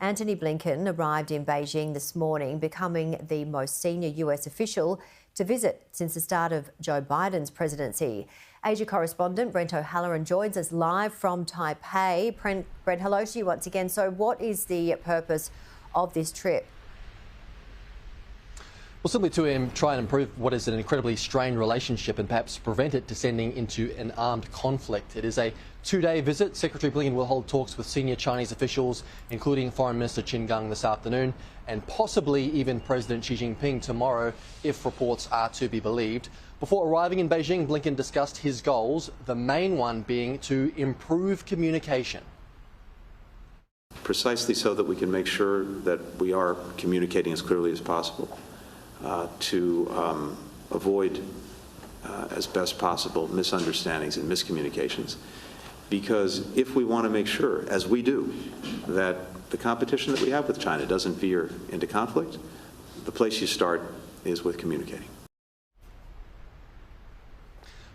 Antony Blinken arrived in Beijing this morning, becoming the most senior US official to visit since the start of Joe Biden's presidency. Asia correspondent Brent O'Halloran joins us live from Taipei. Brent, hello to you once again. So what is the purpose of this trip? Well, simply to try and improve what is an incredibly strained relationship and perhaps prevent it descending into an armed conflict. It is a two-day visit. Secretary Blinken will hold talks with senior Chinese officials, including Foreign Minister Qin Gang this afternoon, and possibly even President Xi Jinping tomorrow, if reports are to be believed. Before arriving in Beijing, Blinken discussed his goals, the main one being to improve communication. Precisely so that we can make sure that we are communicating as clearly as possible. To avoid, as best possible, misunderstandings and miscommunications. Because if we want to make sure, as we do, that the competition that we have with China doesn't veer into conflict, the place you start is with communicating.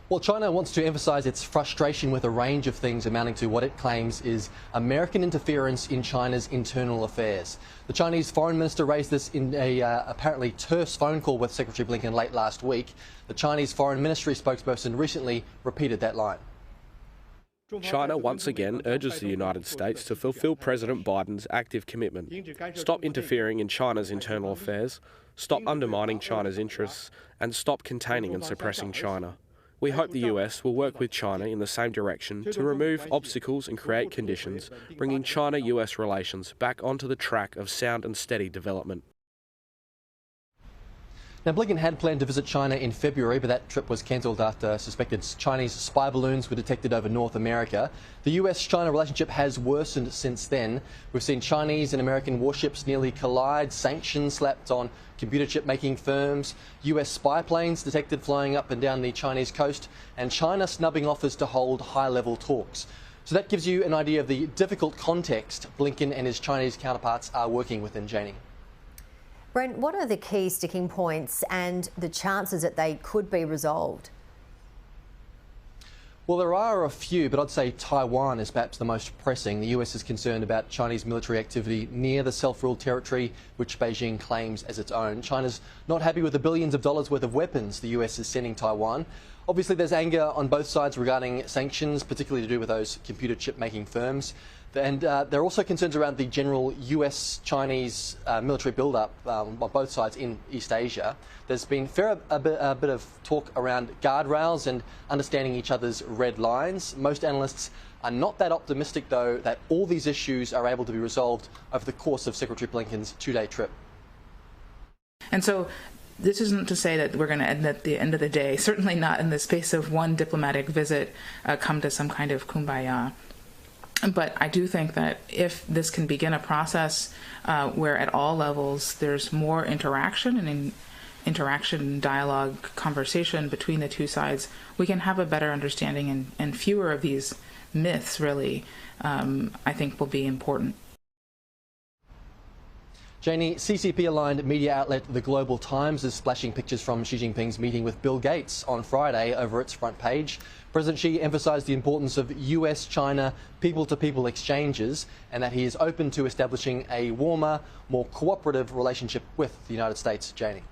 Well, China wants to emphasise its frustration with a range of things amounting to what it claims is American interference in China's internal affairs. The Chinese foreign minister raised this in a apparently terse phone call with Secretary Blinken late last week. The Chinese foreign ministry spokesperson recently repeated that line. China once again urges the United States to fulfill President Biden's active commitment. Stop interfering in China's internal affairs, stop undermining China's interests, and stop containing and suppressing China. We hope the US will work with China in the same direction to remove obstacles and create conditions, bringing China-US relations back onto the track of sound and steady development. Now, Blinken had planned to visit China in February, but that trip was cancelled after suspected Chinese spy balloons were detected over North America. The US-China relationship has worsened since then. We've seen Chinese and American warships nearly collide, sanctions slapped on computer chip-making firms, US spy planes detected flying up and down the Chinese coast, and China snubbing offers to hold high-level talks. So that gives you an idea of the difficult context Blinken and his Chinese counterparts are working within, Janie. Brent, what are the key sticking points and the chances that they could be resolved? Well, there are a few, but I'd say Taiwan is perhaps the most pressing. The US is concerned about Chinese military activity near the self-ruled territory, which Beijing claims as its own. China's not happy with the billions of dollars worth of weapons the US is sending Taiwan. Obviously, there's anger on both sides regarding sanctions, particularly to do with those computer chip-making firms. And there are also concerns around the general US-Chinese military build-up on both sides in East Asia. There's been a bit of talk around guardrails and understanding each other's red lines. Most analysts are not that optimistic, though, that all these issues are able to be resolved over the course of Secretary Blinken's two-day trip. And so this isn't to say that we're going to end at the end of the day, certainly not in the space of one diplomatic visit, come to some kind of kumbaya. But I do think that if this can begin a process where at all levels there's more interaction and dialogue, conversation between the two sides, we can have a better understanding and fewer of these myths, really, I think will be important. Janie, CCP-aligned media outlet The Global Times is splashing pictures from Xi Jinping's meeting with Bill Gates on Friday over its front page. President Xi emphasised the importance of US-China people-to-people exchanges and that he is open to establishing a warmer, more cooperative relationship with the United States. Janie.